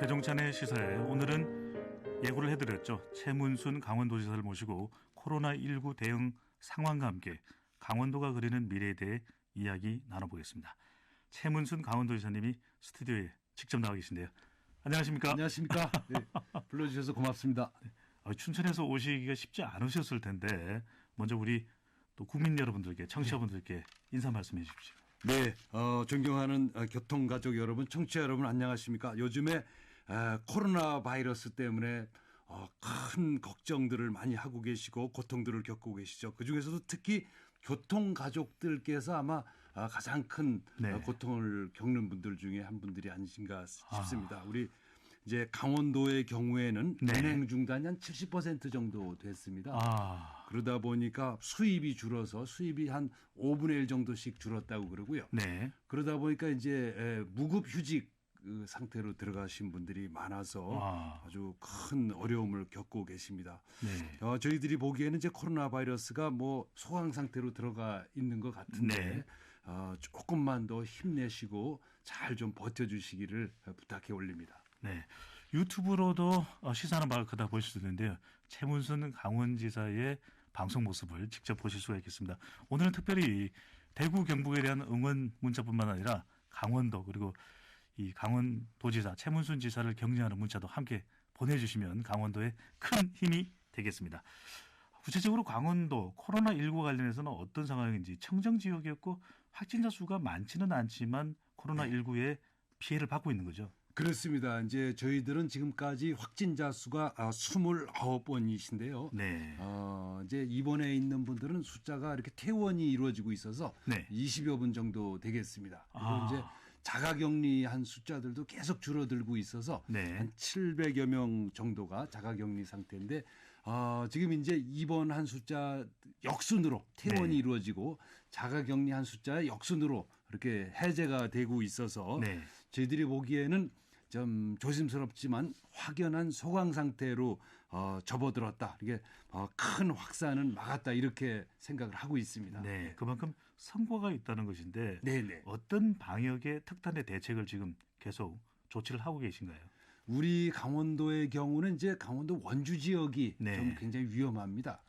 배종찬의 시사에 오늘은 예고를 해드렸죠. 최문순 강원도지사를 모시고 코로나19 대응 상황과 함께 강원도가 그리는 미래에 대해 이야기 나눠보겠습니다. 최문순 강원도지사님이 스튜디오에 직접 나와 계신데요. 안녕하십니까? 안녕하십니까? 네, 불러주셔서 고맙습니다. 춘천에서 오시기가 쉽지 않으셨을 텐데 먼저 우리 또 국민 여러분들께 청취자분들께 인사 말씀해 주십시오. 네, 존경하는 교통가족 여러분, 청취자 여러분 안녕하십니까? 요즘에 코로나 바이러스 때문에 큰 걱정들을 많이 하고 계시고 고통들을 겪고 계시죠. 그중에서도 특히 교통가족들께서 아마 가장 큰 고통을 겪는 분들 중에 한 분들이 아니신가 싶습니다. 우리 이제 강원도의 경우에는 운행 중단이 한 70% 정도 됐습니다. 그러다 보니까 수입이 줄어서 수입이 한 5분의 1 정도씩 줄었다고 그러고요. 그러다 보니까 이제 무급휴직 상태로 들어가신 분들이 많아서 아주 큰 어려움을 겪고 계십니다. 저희들이 보기에는 이제 코로나 바이러스가 뭐 소강 상태로 들어가 있는 것 같은데 조금만 더 힘내시고 잘 좀 버텨주시기를 부탁해 올립니다. 네, 유튜브로도 시사하는 바가 보실 수 있는데요. 최문순 강원지사의 방송 모습을 직접 보실 수가 있겠습니다. 오늘은 특별히 대구 경북에 대한 응원 문자뿐만 아니라 강원도 그리고 이 강원도지사 최문순 지사를 격려하는 문자도 함께 보내주시면 강원도에 큰 힘이 되겠습니다. 구체적으로 강원도 코로나19 관련해서는 어떤 상황인지 청정지역이었고 확진자 수가 많지는 않지만 코로나19에 피해를 받고 있는 거죠. 그렇습니다. 이제 저희들은 지금까지 확진자 수가 29번이신데요. 이제 입원해 있는 분들은 숫자가 이렇게 퇴원이 이루어지고 있어서 20여 분 정도 되겠습니다. 그리고 이제 자가격리한 숫자들도 계속 줄어들고 있어서 한 700여 명 정도가 자가격리 상태인데 지금 이제 입원한 숫자 역순으로 퇴원이 이루어지고 자가격리한 숫자 역순으로 이렇게 해제가 되고 있어서 저희들이 보기에는 좀 조심스럽지만 확연한 소강 상태로 접어들었다. 이게 큰 확산은 막았다 이렇게 생각을 하고 있습니다. 그만큼 성과가 있다는 것인데 어떤 방역의 특단의 대책을 지금 계속 조치를 하고 계신가요? 우리 강원도의 경우는 이제 강원도 원주 지역이 좀 굉장히 위험합니다.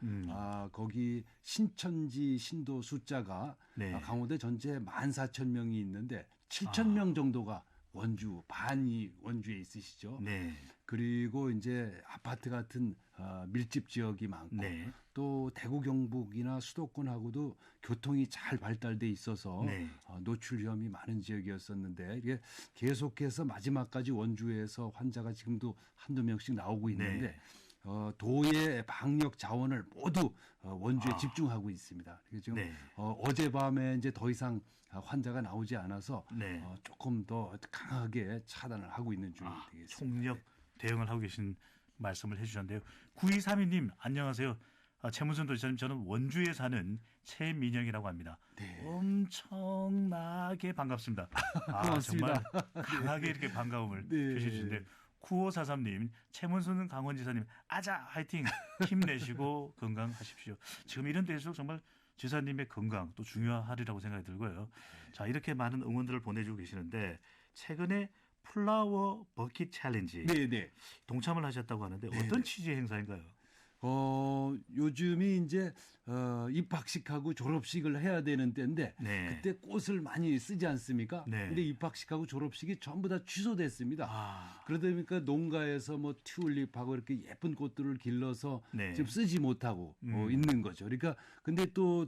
거기 신천지 신도 숫자가 강원도 전체 14,000명이 있는데 7,000명 정도가 원주, 반이 원주에 있으시죠. 그리고 이제 아파트 같은 밀집 지역이 많고 또 대구 경북이나 수도권하고도 교통이 잘 발달돼 있어서 노출 위험이 많은 지역이었었는데 이게 계속해서 마지막까지 원주에서 환자가 지금도 한두 명씩 나오고 있는데 도의 방역 자원을 모두 원주에 집중하고 있습니다. 지금 어젯밤에 이제 더 이상 환자가 나오지 않아서 조금 더 강하게 차단을 하고 있는 중이 되겠습니다. 총력 대응을 하고 계신 말씀을 해 주셨는데요. 9232님 안녕하세요. 최문순 도지사님 저는 원주에 사는 최민영이라고 합니다. 엄청나게 반갑습니다. 고맙습니다. 정말 강하게 이렇게 반가움을 주시는데 9543님, 최문순 강원지사님, 아자, 화이팅! 힘내시고 건강하십시오. 지금 이런 데일수록 정말 지사님의 건강 또 중요하리라고 생각이 들고요. 자, 이렇게 많은 응원들을 보내주고 계시는데, 최근에 플라워 버킷 챌린지. 동참을 하셨다고 하는데, 어떤 취지의 행사인가요? 요즘이 이제 입학식하고 졸업식을 해야 되는 때인데 그때 꽃을 많이 쓰지 않습니까? 근데 입학식하고 졸업식이 전부 다 취소됐습니다. 그러다 보니까 농가에서 뭐 튤립하고 이렇게 예쁜 꽃들을 길러서 지금 쓰지 못하고 있는 거죠. 그러니까 근데 또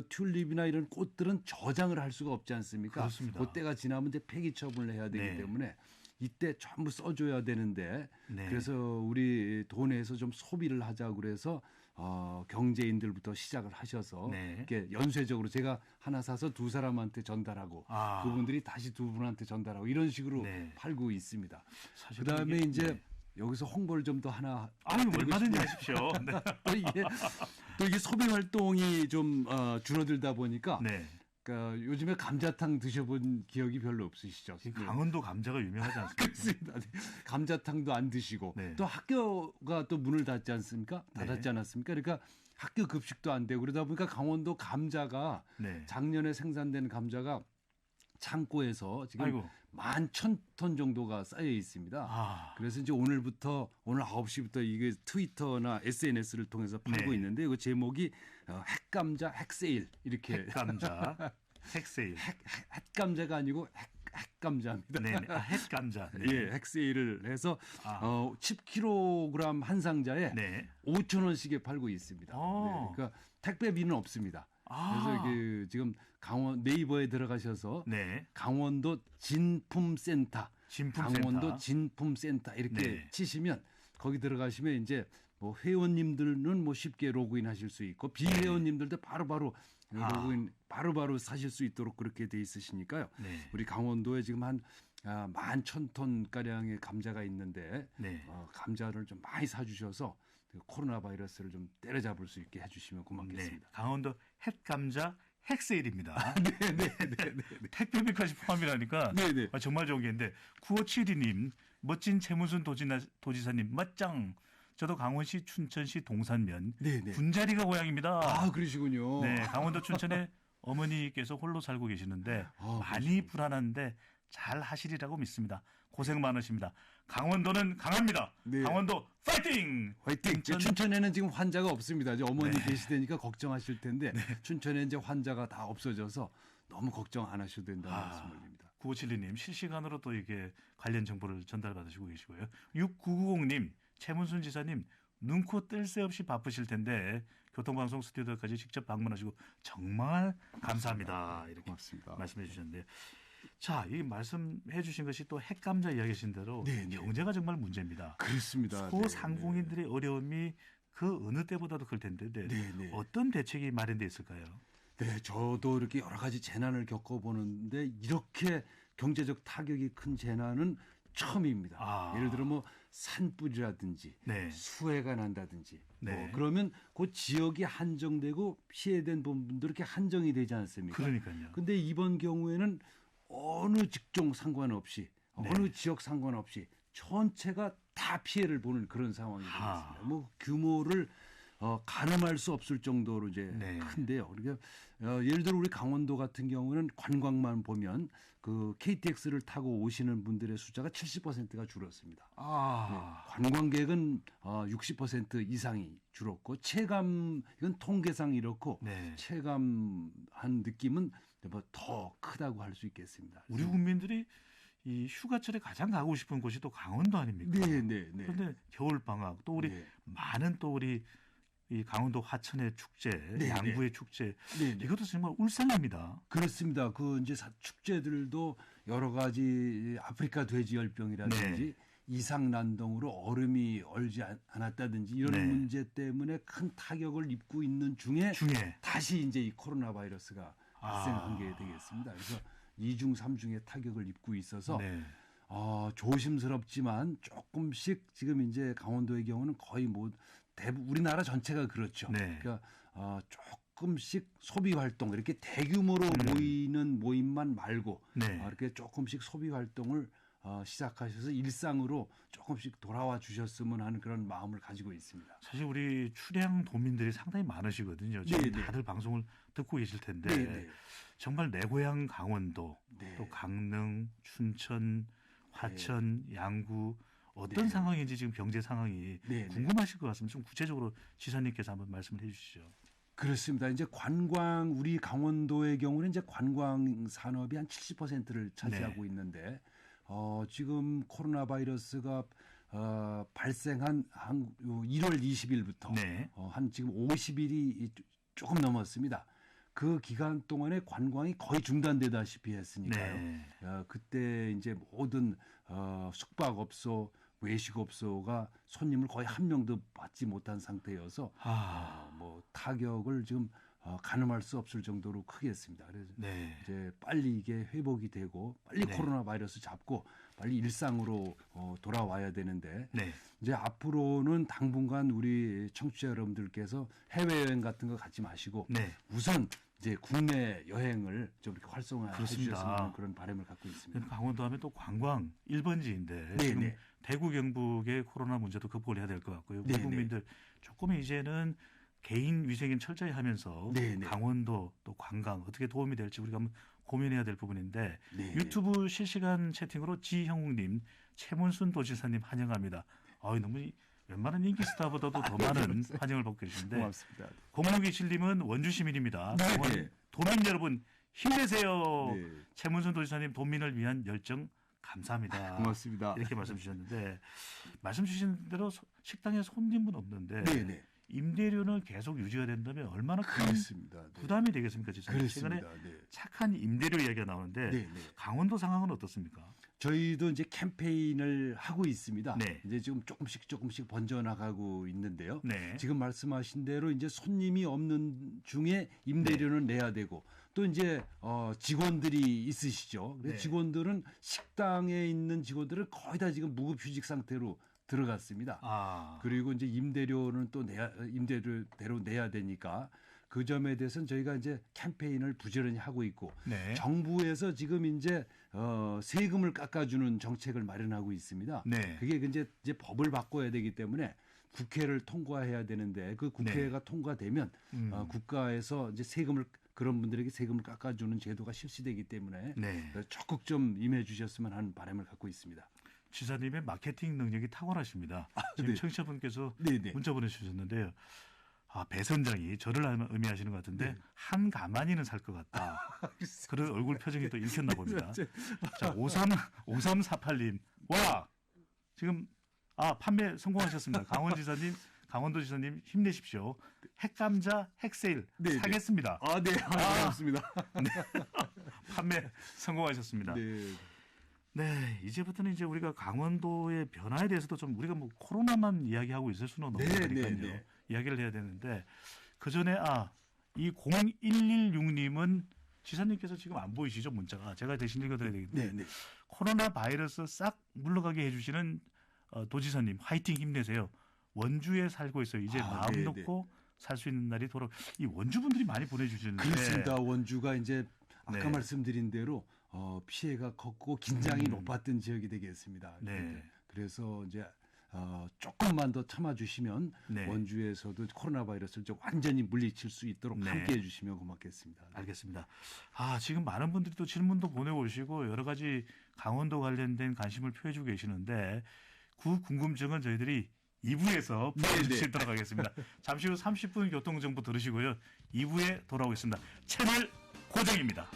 튤립이나 이런 꽃들은 저장을 할 수가 없지 않습니까? 그렇습니다. 그때가 지나면 이제 폐기 처분을 해야 되기 때문에 이때 전부 써줘야 되는데 그래서 우리 도내에서 좀 소비를 하자고 그래서 경제인들부터 시작을 하셔서 이렇게 연쇄적으로 제가 하나 사서 두 사람한테 전달하고 그분들이 다시 두 분한테 전달하고 이런 식으로 팔고 있습니다. 그다음에 이제 여기서 홍보를 좀 더 하나 얼마든지 하십시오. 또 이게 소비 활동이 좀 줄어들다 보니까 그러니까 요즘에 감자탕 드셔본 기억이 별로 없으시죠? 강원도 감자가 유명하지 않습니까? 그렇습니다. 감자탕도 안 드시고 또 학교가 또 문을 닫지 않습니까? 닫았지 않았습니까? 그러니까 학교 급식도 안 되고 그러다 보니까 강원도 감자가 작년에 생산된 감자가 창고에서 지금 아이고. 11,000톤 정도가 쌓여 있습니다. 아, 그래서 이제 오늘 9시부터 이게 트위터나 SNS를 통해서 팔고 네. 있는데 그 제목이 핵감자 핵세일 이렇게 핵감자, 핵세일. 핵감자가 아니고 핵감자입니다. 네, 아, 핵감자. 네. 예, 핵세일을 해서 아. 10kg 한 상자에 네. 5,000원씩에 팔고 있습니다. 어. 네, 그러니까 택배비는 없습니다. 아. 그래서 지금 네이버에 들어가셔서 네. 강원도 진품센터, 진품센터. 강원도 진품센터 이렇게 네. 치시면 거기 들어가시면 이제 뭐 회원님들은 뭐 쉽게 로그인하실 수 있고 비회원님들도 바로바로 로그인 바로바로 사실 수 있도록 그렇게 돼 있으시니까요. 네. 우리 강원도에 지금 한 11,000톤 가량의 감자가 있는데 네. 감자를 좀 많이 사주셔서 그 코로나 바이러스를 좀 때려잡을 수 있게 해주시면 네. 고맙겠습니다. 강원도 핵감자 핵세일입니다. 네네네. 택배비까지 포함이라니까 네네. 정말 좋은 게인데 9572님 멋진 최문순 도지사님 멋짱. 저도 강원시 춘천시 동산면 네네. 군자리가 고향입니다. 아 그러시군요. 네, 강원도 춘천에 어머니께서 홀로 살고 계시는데 많이 그러시군요. 불안한데 잘 하시리라고 믿습니다. 고생 많으십니다. 강원도는 강합니다. 네. 강원도 파이팅! 화이팅! 춘천- 춘천에는 지금 환자가 없습니다. 이제 어머니 네. 계시다니까 걱정하실 텐데 춘천에 이제 환자가 다 없어져서 너무 걱정 안 하셔도 된다는 말씀 올립니다. 9572님 실시간으로 또 이게 관련 정보를 전달받으시고 계시고요. 6990님 최문순 지사님 눈코 뜰 새 없이 바쁘실 텐데 교통방송 스튜디오까지 직접 방문하시고 정말 감사합니다. 이렇게 고맙습니다. 말씀해 주셨는데요. 자, 이 말씀해 주신 것이 또 핵감자 이야기하신 대로 네, 네. 경제가 정말 문제입니다. 그렇습니다. 소상공인들의 어려움이 그 어느 때보다도 클 텐데 네. 어떤 대책이 마련돼 있을까요? 네, 저도 이렇게 여러 가지 재난을 겪어보는데 이렇게 경제적 타격이 큰 재난은 처음입니다. 아. 예를 들어 뭐 산불이라든지 네. 수해가 난다든지 네. 그러면 그 지역이 한정되고 피해된 부분도 이렇게 한정이 되지 않습니까? 그러니까요. 근데 이번 경우에는 어느 직종 상관없이 네. 어느 지역 상관없이 전체가 다 피해를 보는 그런 상황이 아. 되겠습니다. 뭐 규모를 가늠할 수 없을 정도로 이제 네. 큰데요. 그러니까 예를 들어 우리 강원도 같은 경우는 관광만 보면 그 KTX를 타고 오시는 분들의 숫자가 70%가 줄었습니다. 아. 관광객은 60% 이상이 줄었고 이건 통계상 이렇고 네. 체감한 느낌은 뭐 더 크다고 할 수 있겠습니다. 우리 국민들이 이 휴가철에 가장 가고 싶은 곳이 또 강원도 아닙니까? 네. 그런데 겨울 방학 또 우리 네. 많은 또 우리 이 강원도 화천의 축제, 네, 양구의 축제 네. 이것도 정말 울상입니다. 그렇습니다. 그 이제 축제들도 여러 가지 아프리카 돼지열병이라든지 네. 이상난동으로 얼음이 얼지 않았다든지 이런 네. 문제 때문에 큰 타격을 입고 있는 중에 다시 이제 이 코로나 바이러스가 발생한 게 되겠습니다. 그래서 2중, 3중의 타격을 입고 있어서 네. 조심스럽지만 조금씩 지금 이제 강원도의 경우는 거의 뭐 대부분 우리나라 전체가 그렇죠. 네. 그러니까 조금씩 소비 활동 이렇게 대규모로 모이는 모임만 말고 네. 이렇게 조금씩 소비 활동을 시작하셔서 일상으로 조금씩 돌아와 주셨으면 하는 그런 마음을 가지고 있습니다. 사실 우리 출향 도민들이 상당히 많으시거든요. 지금 네. 다들 방송을 듣고 계실 텐데 네. 정말 내 고향 강원도 네. 또 강릉, 춘천, 화천, 양구 어떤 네. 상황인지 지금 경제 상황이 네. 궁금하실 것 같습니다. 좀 구체적으로 지사님께서 한번 말씀을 해주시죠. 그렇습니다. 이제 우리 강원도의 경우는 이제 관광 산업이 한 70%를 차지하고 네. 있는데 지금 코로나 바이러스가 발생한 1월 20일부터 네. 한 지금 50일이 조금 넘었습니다. 그 기간 동안에 관광이 거의 중단되다시피 했으니까요. 네. 그때 이제 모든 숙박업소, 외식업소가 손님을 거의 한 명도 받지 못한 상태여서 뭐 타격을 지금 가늠할 수 없을 정도로 크게 했습니다. 그래서 네. 이제 빨리 이게 회복이 되고 빨리 네. 코로나 바이러스 잡고 빨리 일상으로 돌아와야 되는데 네. 이제 앞으로는 당분간 우리 청취자 여러분들께서 해외여행 같은 거 갖지 마시고 네. 우선 이제 국내 여행을 좀 이렇게 활성화해 그렇습니다. 주셨으면 하는 그런 바람을 갖고 있습니다. 강원도 하면 또 관광 1번지인데 네, 지금 네. 대구 경북의 코로나 문제도 극복을 해야 될 것 같고요. 우리 네, 국민들 조금 이제는 개인 위생은 철저히 하면서 네, 네. 강원도 또 관광 어떻게 도움이 될지 우리가 한번 고민해야 될 부분인데 네. 유튜브 실시간 채팅으로 지형욱님, 최문순 도지사님 환영합니다. 너무 웬만한 인기 스타보다도 더 많은 환영을 받고 계신데 고맙습니다. 0627님은 원주 시민입니다. 네. 강원 도민 여러분 힘내세요. 네. 최문순 도지사님 도민을 위한 열정 감사합니다. 고맙습니다. 이렇게 말씀 주셨는데 말씀 주신 대로 식당에 손님은 없는데 네. 임대료는 계속 유지가 된다면 얼마나 큰 그렇습니다. 네. 부담이 되겠습니까, 지사님? 최근에 그렇습니다. 네. 착한 임대료 이야기가 나오는데 네. 강원도 상황은 어떻습니까? 저희도 이제 캠페인을 하고 있습니다. 네. 이제 지금 조금씩 번져나가고 있는데요. 네. 지금 말씀하신 대로 이제 손님이 없는 중에 임대료는 내야 되고 또 이제 직원들이 있으시죠. 그래서 네. 직원들은 식당에 있는 직원들은 거의 다 지금 무급휴직 상태로 들어갔습니다. 그리고 이제 임대료는 또 임대료대로 내야 되니까 그 점에 대해서는 저희가 이제 캠페인을 부지런히 하고 있고 네. 정부에서 지금 이제 세금을 깎아주는 정책을 마련하고 있습니다. 네. 그게 이제 법을 바꿔야 되기 때문에 국회를 통과해야 되는데 그 국회가 통과되면 국가에서 이제 그런 분들에게 세금을 깎아주는 제도가 실시되기 때문에 네. 적극 좀 임해 주셨으면 하는 바람을 갖고 있습니다. 지사님의 마케팅 능력이 탁월하십니다. 지금 네. 청취자분께서 네. 문자 보내주셨는데요. 배 선장이 저를 의미하시는 것 같은데 네. 한 가마니는 살 것 같다. 그런 얼굴 표정이 또 읽혔나 봅니다. 자, 5348님. 와! 지금 판매 성공하셨습니다. 강원도지사님 힘내십시오. 핵감자 핵세일 네. 사겠습니다. 네. 고맙습니다. 판매 성공하셨습니다. 네, 이제부터는 이제 우리가 강원도의 변화에 대해서도 좀 우리가 뭐 코로나만 이야기하고 있을 수는 없는 거니까요. 네. 이야기를 해야 되는데 그 전에 이 0116님은 지사님께서 지금 안 보이시죠, 문자가. 제가 대신 읽어드려야 되겠는데 네. 코로나 바이러스 싹 물러가게 해주시는 도지사님 화이팅 힘내세요. 원주에 살고 있어요. 이제 마음 놓고 살 수 있는 날이 이 원주 분들이 많이 보내주시는데 그렇습니다. 원주가 이제 아까 네. 말씀드린 대로 피해가 컸고 긴장이 높았던 지역이 되겠습니다. 네. 그래서 이제 조금만 더 참아주시면 네. 원주에서도 코로나 바이러스를 좀 완전히 물리칠 수 있도록 네. 함께해 주시면 고맙겠습니다. 알겠습니다. 지금 많은 분들이 또 질문도 보내오시고 여러 가지 강원도 관련된 관심을 표해주고 계시는데 그 궁금증은 저희들이 2부에서 풀어주시도록 하겠습니다. 잠시 후 30분 교통정보 들으시고요. 2부에 돌아오겠습니다. 채널 고정입니다.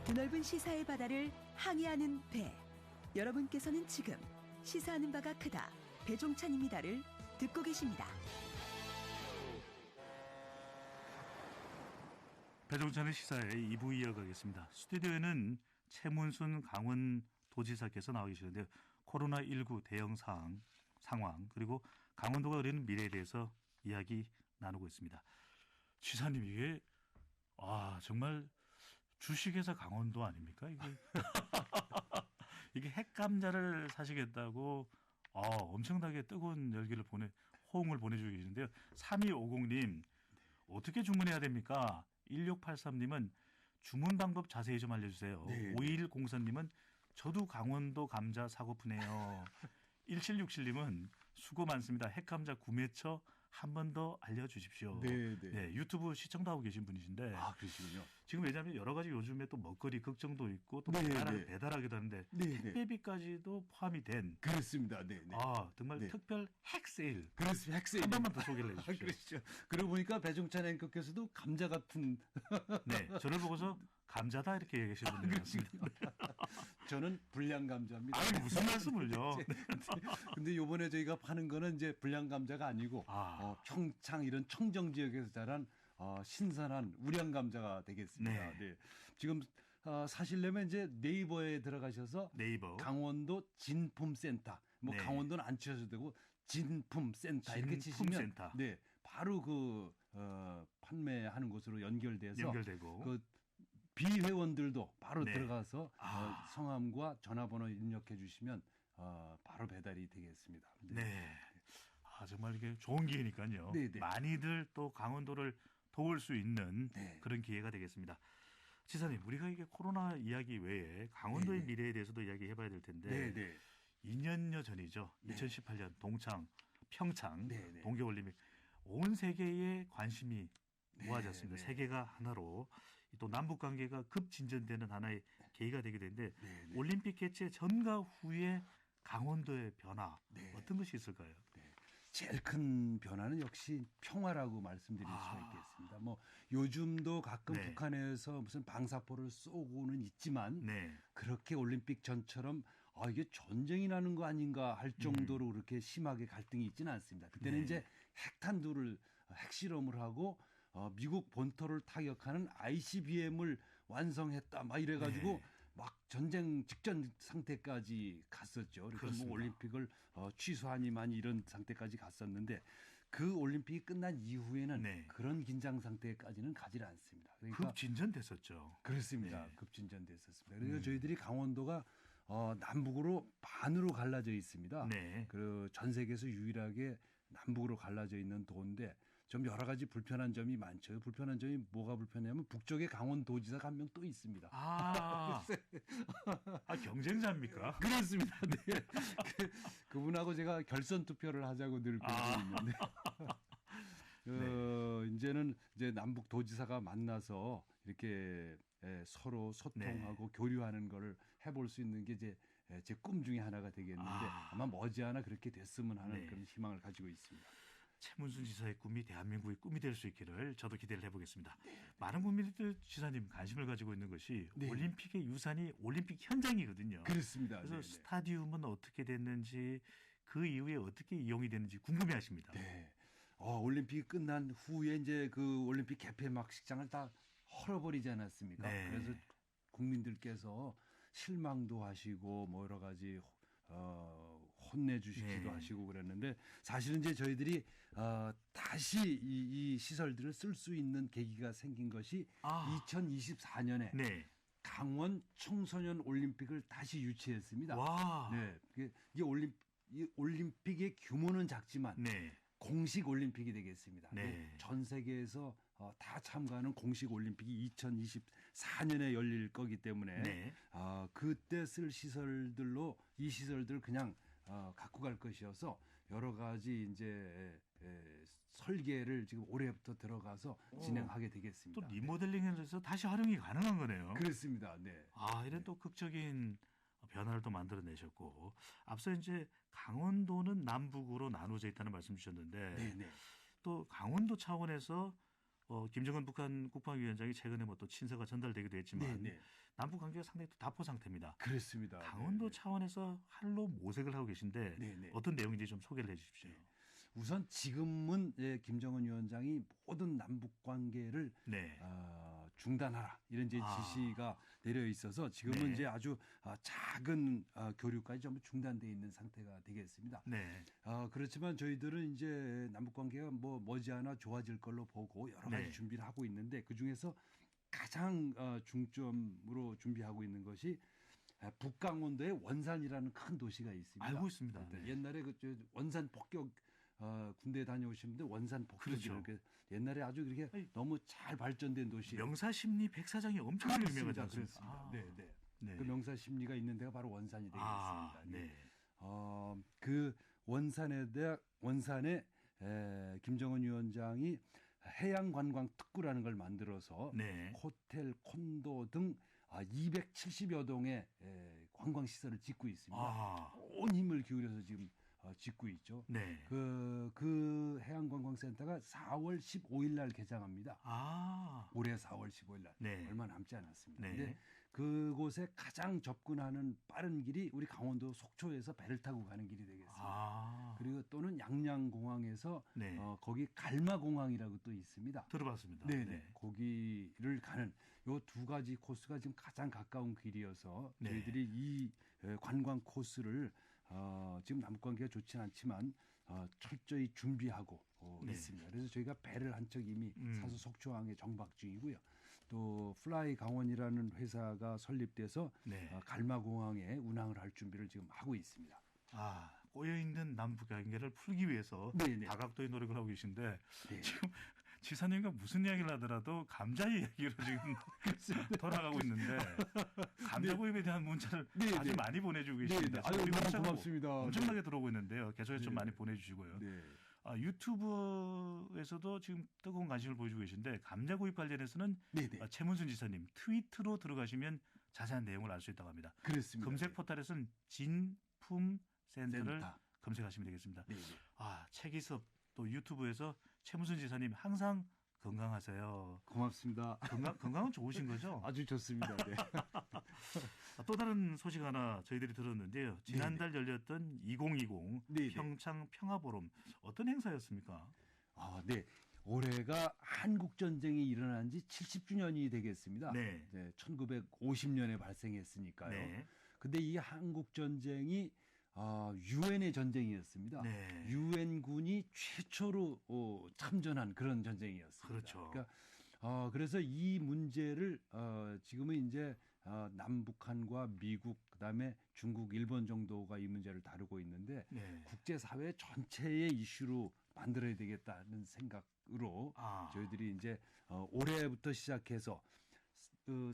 드넓은 시사의 바다를 항해하는 배. 여러분께서는 지금 시사하는 바가 크다 배종찬입니다를 듣고 계십니다. 배종찬의 시사의 2부 이어가겠습니다. 스튜디오에는 최문순 강원도지사께서 나와 계시는데요. 코로나19 대응 상황 그리고 강원도가 그리는 미래에 대해서 이야기 나누고 있습니다. 지사님 이게 정말 주식회사 강원도 아닙니까? 이게 핵감자를 사시겠다고 엄청나게 뜨거운 호응을 보내주고 계시는데요. 3250님 어떻게 주문해야 됩니까? 1683님은 주문 방법 자세히 좀 알려주세요. 네. 5104님은 저도 강원도 감자 사고프네요. 1767님은 수고 많습니다. 핵감자 구매처 한 번 더 알려주십시오. 네. 유튜브 시청도 하고 계신 분이신데 그러시군요. 지금 왜냐하면 여러 가지 요즘에 또 먹거리 걱정도 있고 또 네. 배달하기도 하는데 택배비까지도 포함이 된 그렇습니다. 네. 정말 특별 핵세일 그렇습니다. 핵세일 한 번만 더 소개를 해주십시오. 그렇죠. 그러고 보니까 배종찬 앵커께서도 감자 같은 네, 저를 보고서 감자다 이렇게 얘기하시는 분들 많습니다. 저는 불량 감자입니다. 무슨 말씀을요? 근데 요번에 저희가 파는 거는 이제 불량 감자가 아니고 평창 이런 청정 지역에서 자란 신선한 우량 감자가 되겠습니다. 네. 지금 사시려면 이제 네이버에 들어가셔서 강원도 진품센터 강원도는 안 치셔도 되고 진품센터 이렇게 치시면 바로 그 판매하는 곳으로 연결되고 그 비회원들도 바로 들어가서 성함과 전화번호 입력해 주시면 바로 배달이 되겠습니다. 네. 정말 이게 좋은 기회니까요. 많이들 또 강원도를 도울 수 있는 그런 기회가 되겠습니다. 지사님, 우리가 이게 코로나 이야기 외에 강원도의 네네. 미래에 대해서도 이야기해봐야 될 텐데 네, 네. 2년여 전이죠. 네. 2018년 동창, 평창 네네. 동계올림픽 온 세계의 관심이 네, 모아졌습니다. 네. 세계가 하나로 또 남북 관계가 급진전되는 하나의 계기가 되게 되는데 네, 네. 올림픽 개최 전과 후에 강원도의 변화 네. 어떤 것이 있을까요? 제일 큰 변화는 역시 평화라고 말씀드릴 수가 있겠습니다. 뭐 요즘도 가끔 네. 북한에서 무슨 방사포를 쏘고는 있지만 네, 그렇게 올림픽 전처럼 이게 전쟁이 나는 거 아닌가 할 정도로 그렇게 심하게 갈등이 있지는 않습니다. 그때는 네. 이제 핵탄두를 핵실험을 하고 미국 본토를 타격하는 ICBM을 완성했다 막 이래가지고 네. 막 전쟁 직전 상태까지 갔었죠. 그래서 그렇습니다. 뭐 올림픽을 취소하니만 이런 상태까지 갔었는데 그 올림픽이 끝난 이후에는 네. 그런 긴장 상태까지는 가지 않습니다. 그러니까 급진전됐었죠. 그렇습니다. 네. 급진전됐었습니다. 그래서 저희들이 강원도가 남북으로 반으로 갈라져 있습니다. 네. 그 전 세계에서 유일하게 남북으로 갈라져 있는 도인데 좀 여러 가지 불편한 점이 많죠. 불편한 점이 뭐가 불편하냐면 북쪽에 강원도지사가 한 명 또 있습니다. 경쟁자입니까? 그렇습니다. 네. 그분하고 제가 결선 투표를 하자고 늘 그러고 있는데 이제는 이제 남북 도지사가 만나서 이렇게 서로 소통하고 교류하는 거를 해볼 수 있는 게 이제 제 꿈 중에 하나가 되겠는데 아마 머지않아 그렇게 됐으면 하는 네. 그런 희망을 가지고 있습니다. 최문순 지사의 꿈이 대한민국의 꿈이 될 수 있기를 저도 기대를 해보겠습니다. 많은 국민들 지사님 관심을 가지고 있는 것이 네. 올림픽의 유산이 올림픽 현장이거든요. 그렇습니다. 그래서 네네. 스타디움은 어떻게 됐는지 그 이후에 어떻게 이용이 되는지 궁금해하십니다. 네. 올림픽이 끝난 후에 이제 그 올림픽 개폐막식장을 다 헐어버리지 않았습니까? 네. 그래서 국민들께서 실망도 하시고 뭐 여러 가지 혼내주시기도 네. 하시고 그랬는데 사실은 이제 저희들이 다시 이 시설들을 쓸 수 있는 계기가 생긴 것이 2024년에 네. 강원 청소년 올림픽을 다시 유치했습니다. 와. 네, 이 올림픽의 규모는 작지만 네. 공식 올림픽이 되겠습니다. 네. 전 세계에서 다 참가하는 공식 올림픽이 2024년에 열릴 거기 때문에 네. 그때 쓸 시설들로 이 시설들을 그냥 갖고 갈 것이어서 여러 가지 이제 설계를 지금 올해부터 들어가서 진행하게 또 되겠습니다. 리모델링을 해서 다시 활용이 가능한 거네요. 그렇습니다. 네. 이런 또 극적인 변화를 또 만들어내셨고 앞서 이제 강원도는 남북으로 나눠져 있다는 말씀 주셨는데 네, 네. 또 강원도 차원에서 김정은 북한 국방위원장이 최근에 뭐 또 친서가 전달되기도 했지만 네, 네. 남북 관계가 상당히 또 답보 상태입니다. 그렇습니다. 강원도 네, 차원에서 할로 모색을 하고 계신데 네, 네. 어떤 내용인지 좀 소개를 해주십시오. 우선 지금은 김정은 위원장이 모든 남북 관계를 네. 중단하라 이런 이제 지시가 내려 있어서 지금은 네. 이제 아주 작은 교류까지 전부 중단돼 있는 상태가 되겠습니다. 네. 그렇지만 저희들은 이제 남북 관계가 머지않아 좋아질 걸로 보고 여러 가지 네. 준비를 하고 있는데 그 중에서 가장 중점으로 준비하고 있는 것이 북강원도에 원산이라는 큰 도시가 있습니다. 알고 있습니다. 네. 옛날에 저 원산 폭격 군대 다녀오신 분들 원산 폭격이라는 그렇죠. 옛날에 아주 그렇게 너무 잘 발전된 도시. 명사심리 백사장이 엄청 유명하지 않습니까? 그렇습니다. 네, 네. 네. 그 명사 심리가 있는 데가 바로 원산이 되겠습니다. 네. 그 원산에 김정은 위원장이 해양관광 특구라는 걸 만들어서 네. 호텔, 콘도 등 270여 동의 관광 시설을 짓고 있습니다. 온 힘을 기울여서 지금 짓고 있죠. 네. 그 해양관광센터가 4월 15일 날 개장합니다. 올해 4월 15일 날. 네. 얼마 남지 않았습니다. 네. 근데 그곳에 가장 접근하는 빠른 길이 우리 강원도 속초에서 배를 타고 가는 길이 되겠습니다. 그리고 또는 양양공항에서 네. 거기 갈마공항이라고 또 있습니다. 들어봤습니다. 네네. 거기를 가는 요 두 가지 코스가 지금 가장 가까운 길이어서 네. 저희들이 이 관광 코스를 지금 남북 관계가 좋지는 않지만 철저히 준비하고 네. 있습니다. 그래서 저희가 배를 한 척 이미 사서 속초항에 정박 중이고요. 또 플라이 강원이라는 회사가 설립돼서 네. 갈마공항에 운항을 할 준비를 지금 하고 있습니다. 꼬여 있는 남북 관계를 풀기 위해서 네네. 다각도의 노력을 하고 계신데 네. 지금 지사님과 무슨 이야기를 하더라도 감자 이야기로 지금 돌아가고 있는데 감자 구입에 대한 문자를 네, 아주 네. 많이 보내주고 네, 계십니다. 네. 아유, 우리 너무 문자로 고맙습니다. 엄청나게 들어오고 있는데요. 계속해서 좀 네. 많이 보내주시고요. 네. 유튜브에서도 지금 뜨거운 관심을 보여주고 계신데 감자 구입 관련해서는 네, 네. 최문순 지사님 트위터로 들어가시면 자세한 내용을 알 수 있다고 합니다. 그렇습니다. 검색 포털에서는 진품센터를 센터. 검색하시면 되겠습니다. 네, 네. 책이섭 또 유튜브에서 최문순 지사님 항상 건강하세요. 고맙습니다. 건강은 좋으신 거죠? 아주 좋습니다. 네. 또 다른 소식 하나 저희들이 들었는데요. 지난달 열렸던 2020 네, 네. 평창 평화보름 어떤 행사였습니까? 네. 올해가 한국 전쟁이 일어난 지 70주년이 되겠습니다. 네. 1950년에 발생했으니까요. 네. 근데 이 한국 전쟁이 유엔의 전쟁이었습니다. 네. 유엔군이 최초로 참전한 그런 전쟁이었습니다. 그렇죠. 그러니까 그래서 이 문제를 지금은 이제 남북한과 미국 그다음에 중국, 일본 정도가 이 문제를 다루고 있는데 네. 국제사회 전체의 이슈로 만들어야 되겠다는 생각으로 저희들이 이제 올해부터 시작해서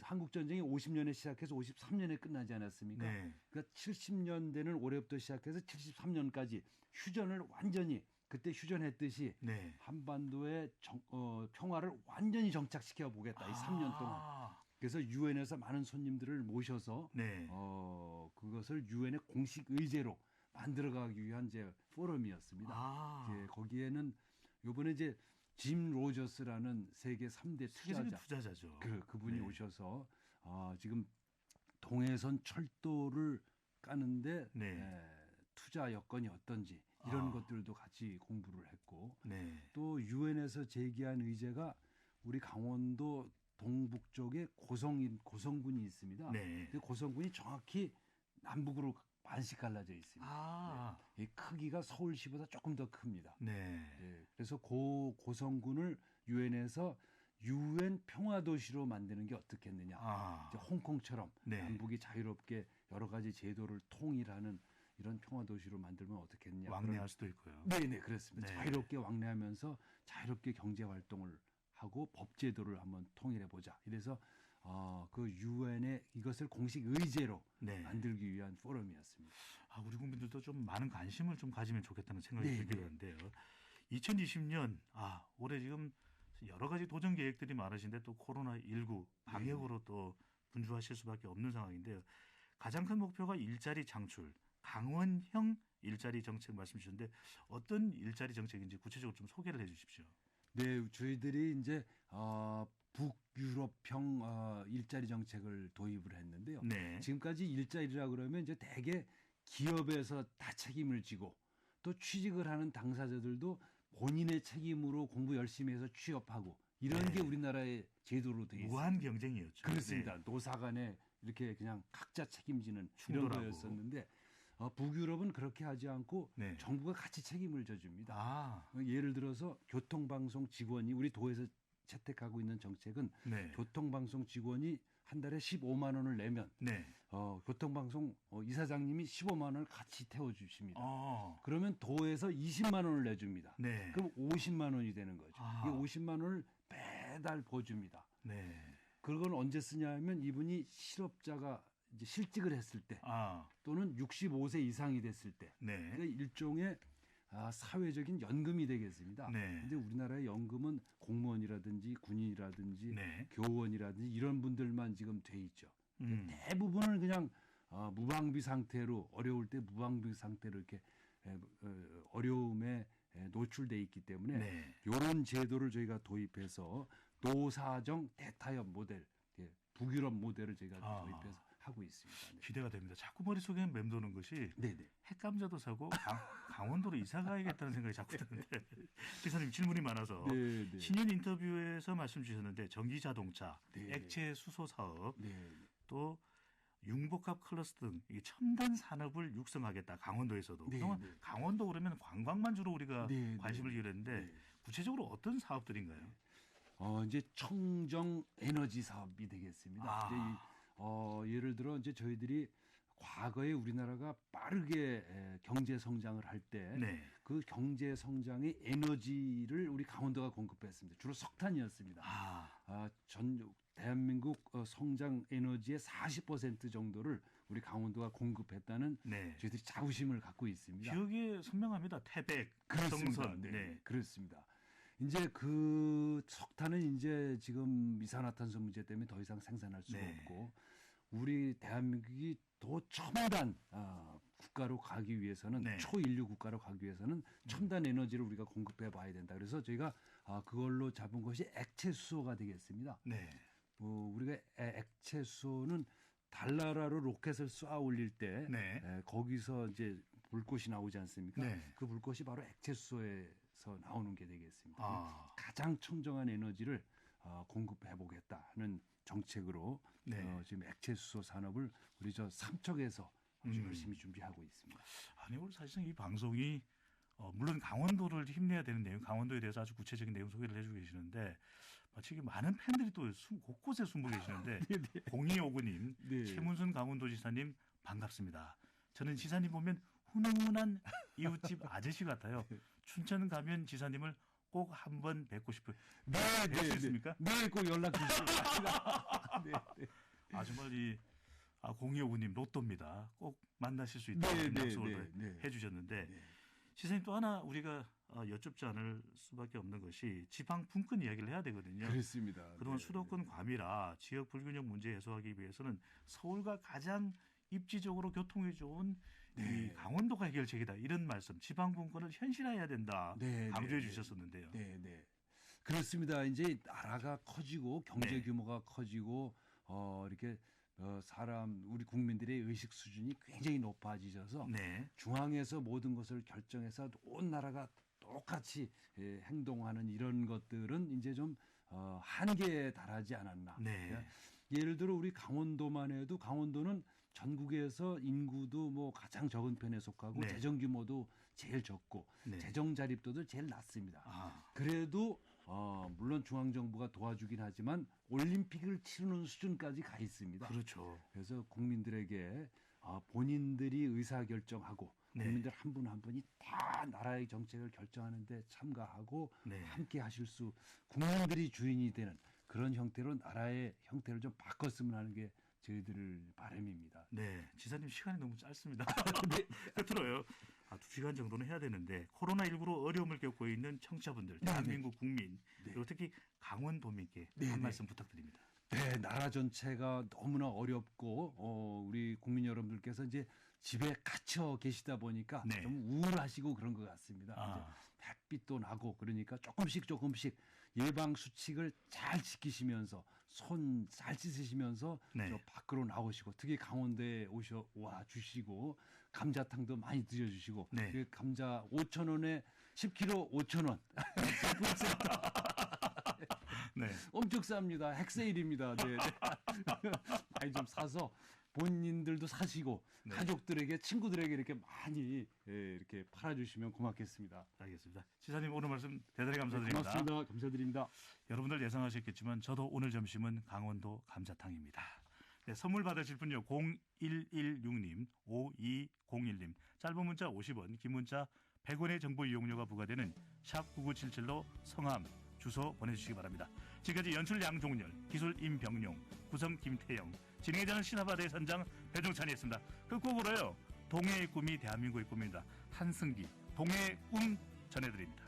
한국 전쟁이 50년에 시작해서 53년에 끝나지 않았습니까? 네. 그러니까 70년대는 올해부터 시작해서 73년까지 휴전을 완전히 그때 휴전했듯이 네. 한반도의 평화를 완전히 정착시켜 보겠다. 이 3년 동안. 그래서 유엔에서 많은 손님들을 모셔서 네. 그것을 유엔의 공식 의제로 만들어가기 위한 이제 포럼이었습니다. 이제 거기에는 이번에 이제 짐 로저스라는 세계 3대 세계적인 투자자, 투자자죠. 그분이 네. 오셔서 지금 동해선 철도를 까는데 네. 투자 여건이 어떤지 이런 것들도 같이 공부를 했고 네. 또 유엔에서 제기한 의제가 우리 강원도 동북 쪽에 고성군이 있습니다. 네. 그 고성군이 정확히 남북으로 반씩 갈라져 있습니다. 이 크기가 서울시보다 조금 더 큽니다. 네. 그래서 고성군을 유엔에서 유엔 평화도시로 만드는 게 어떻겠느냐. 이제 홍콩처럼 네. 남북이 자유롭게 여러 가지 제도를 통일하는 이런 평화도시로 만들면 어떻겠느냐. 왕래할 수도 있고요. 네네 그렇습니다. 네. 자유롭게 왕래하면서 자유롭게 경제 활동을 하고 법제도를 한번 통일해 보자. 이래서 그 유엔의 이것을 공식 의제로 네. 만들기 위한 포럼이었습니다. 우리 국민들도 좀 많은 관심을 좀 가지면 좋겠다는 생각이 네, 들게 네. 되는데요. 2020년 올해 지금 여러 가지 도전 계획들이 많으신데 또 코로나19 방역으로 또 분주하실 수밖에 없는 상황인데요. 가장 큰 목표가 일자리 창출, 강원형 일자리 정책 말씀 주셨는데 어떤 일자리 정책인지 구체적으로 좀 소개를 해 주십시오. 네, 저희들이 이제 북유럽형 일자리 정책을 도입을 했는데요. 네. 지금까지 일자리라 그러면 이제 대개 기업에서 다 책임을 지고 또 취직을 하는 당사자들도 본인의 책임으로 공부 열심히 해서 취업하고 이런 게 우리나라의 제도로 되어 있습니다. 무한 경쟁이었죠. 그렇습니다. 네. 노사 간에 이렇게 그냥 각자 책임지는 충돌하고. 이런 거였었는데 북유럽은 그렇게 하지 않고 네. 정부가 같이 책임을 져줍니다. 아, 예를 들어서 교통방송 직원이 우리 도에서 채택하고 있는 정책은 네. 교통방송 직원이 한 달에 15만 원을 내면 네. 교통방송 이사장님이 15만 원을 같이 태워주십니다. 어, 그러면 도에서 20만 원을 내줍니다. 네. 그럼 50만 원이 되는 거죠. 아. 이 50만 원을 매달 보줍니다. 네. 그걸 언제 쓰냐면 이분이 실업자가 이제 실직을 했을 때 아, 또는 65세 이상이 됐을 때 네. 그러니까 일종의 사회적인 연금이 되겠습니다. 네. 근데 우리나라의 연금은 공무원이라든지 군인이라든지 네. 교원이라든지 이런 분들만 지금 돼 있죠. 음. 대부분은 그냥 무방비 상태로 어려울 때 무방비 상태로 이렇게 어려움에 노출돼 있기 때문에 네. 이런 제도를 저희가 도입해서 노사정 대타협 모델, 북유럽 모델을 저희가 도입해서 하고 있습니다. 네. 기대가 됩니다. 자꾸 머릿속에 맴도는 것이 네네. 핵감자도 사고 강원도로 이사 가야겠다는 생각이 자꾸 드는데 기사님 질문이 많아서 네. 신년 인터뷰에서 말씀 주셨는데 전기자동차, 네. 액체 수소 사업, 네. 또 융복합 클러스터 등 이 첨단 산업을 육성하겠다. 강원도에서도. 네, 그동안 네. 강원도 그러면 관광만 주로 우리가 네, 관심을 네. 기울였는데 네. 구체적으로 어떤 사업들인가요? 이제 청정 에너지 사업이 되겠습니다. 이제 예를 들어 이제 저희들이 과거에 우리나라가 빠르게 경제 성장을 할 때 그 네. 경제 성장의 에너지를 우리 강원도가 공급했습니다. 주로 석탄이었습니다. 전 대한민국 성장 에너지의 40% 정도를 우리 강원도가 공급했다는 네. 저희들이 자부심을 갖고 있습니다. 기억에 선명합니다. 태백, 그렇습니다. 정선. 네, 그렇습니다. 이제 그 석탄은 이제 지금 이산화탄소 문제 때문에 더 이상 생산할 수가 네. 없고 우리 대한민국이 더 첨단 국가로 가기 위해서는 네. 초인류 국가로 가기 위해서는 첨단 에너지를 우리가 공급해 봐야 된다. 그래서 저희가 그걸로 잡은 것이 액체 수소가 되겠습니다. 네. 우리가 액체 수소는 달나라로 로켓을 쏘아 올릴 때 네. 거기서 이제 불꽃이 나오지 않습니까? 네. 그 불꽃이 바로 액체 수소에서 나오는 게 되겠습니다. 가장 청정한 에너지를 공급해 보겠다는 정책으로 네. 지금 액체 수소 산업을 우리 저 삼척에서 아주 열심히 준비하고 있습니다. 아니 오늘 사실상 이 방송이 물론 강원도를 힘내야 되는 내용, 강원도에 대해서 아주 구체적인 내용 소개를 해주고 계시는데 마치 많은 팬들이 또 곳곳에 숨고 계시는데 0259님, 네. 최문순 강원도지사님 반갑습니다. 저는 지사님 보면 훈훈한 이웃집 아저씨 같아요. 춘천 가면 지사님을 꼭 한번 뵙고 싶어요. 네, 뵐 수 있습니까? 네, 꼭 연락 주시기 바랍니다. 네, 네. 정말 이 0259님 로또입니다. 꼭 만나실 수 있다고 네, 네, 약속을 네, 네. 해주셨는데 네. 시사님 또 하나 우리가 여쭙지 않을 수밖에 없는 것이 지방 분권 이야기를 해야 되거든요. 그렇습니다. 그동안 네, 수도권 과밀화, 지역 불균형 문제 해소하기 위해서는 서울과 가장 입지적으로 교통이 좋은 네. 이 강원도가 해결책이다. 이런 말씀, 지방 분권을 현실화해야 된다. 네, 강조해 네, 주셨었는데요. 네, 네. 그렇습니다. 이제 나라가 커지고 경제 네. 규모가 커지고 이렇게 우리 국민들의 의식 수준이 굉장히 높아지셔서 네. 중앙에서 모든 것을 결정해서 온 나라가 똑같이 행동하는 이런 것들은 이제 좀 한계에 달하지 않았나. 네. 그러니까 예를 들어 우리 강원도만 해도 강원도는 전국에서 인구도 뭐 가장 적은 편에 속하고 네. 재정 규모도 제일 적고 네. 재정 자립도도 제일 낮습니다. 아, 그래도 물론 중앙 정부가 도와주긴 하지만 올림픽을 치르는 수준까지 가 있습니다. 그렇죠. 그래서 국민들에게 본인들이 의사 결정하고 네. 국민들 한 분 한 분이 다 나라의 정책을 결정하는데 참가하고 네. 함께 하실 수 국민들이 주인이 되는 그런 형태로 나라의 형태를 좀 바꿨으면 하는 게 저희들 바람입니다. 네, 지사님 시간이 너무 짧습니다. 네, 끝으로요. 2시간 정도는 해야 되는데 코로나19로 어려움을 겪고 있는 청취자분들, 대한민국 국민, 그리고 특히 강원도민께 한 말씀 부탁드립니다. 네, 나라 전체가 너무나 어렵고 우리 국민 여러분들께서 이제 집에 갇혀 계시다 보니까 네. 좀 우울하시고 그런 것 같습니다. 이제 햇빛도 나고 그러니까 조금씩 예방 수칙을 잘 지키시면서 손 잘 씻으시면서 네. 저 밖으로 나오시고 특히 강원도에 와 주시고 감자탕도 많이 드셔주시고 네. 그 감자 5,000원에 10kg 5,000원. 네. 엄청 쌉니다. 핵세일입니다. 네. 많이 좀 사서 본인들도 사시고 네. 가족들에게 친구들에게 이렇게 많이 이렇게 팔아주시면 고맙겠습니다. 알겠습니다. 지사님 오늘 말씀 대단히 감사드립니다. 고맙습니다. 감사드립니다. 여러분들 예상하셨겠지만 저도 오늘 점심은 강원도 감자탕입니다. 네, 선물 받으실 분요. 0116님, 5201님, 짧은 문자 50원, 긴 문자 100원의 정보 이용료가 부과되는 샵 9977로 성함, 주소 보내주시기 바랍니다. 지금까지 연출 양종렬, 기술 임병용, 구성 김태영, 진행자는 신화바다의 선장 배종찬이었습니다. 끝곡으로요. 동해의 꿈이 대한민국의 꿈입니다. 한승기, 동해의 꿈 전해드립니다.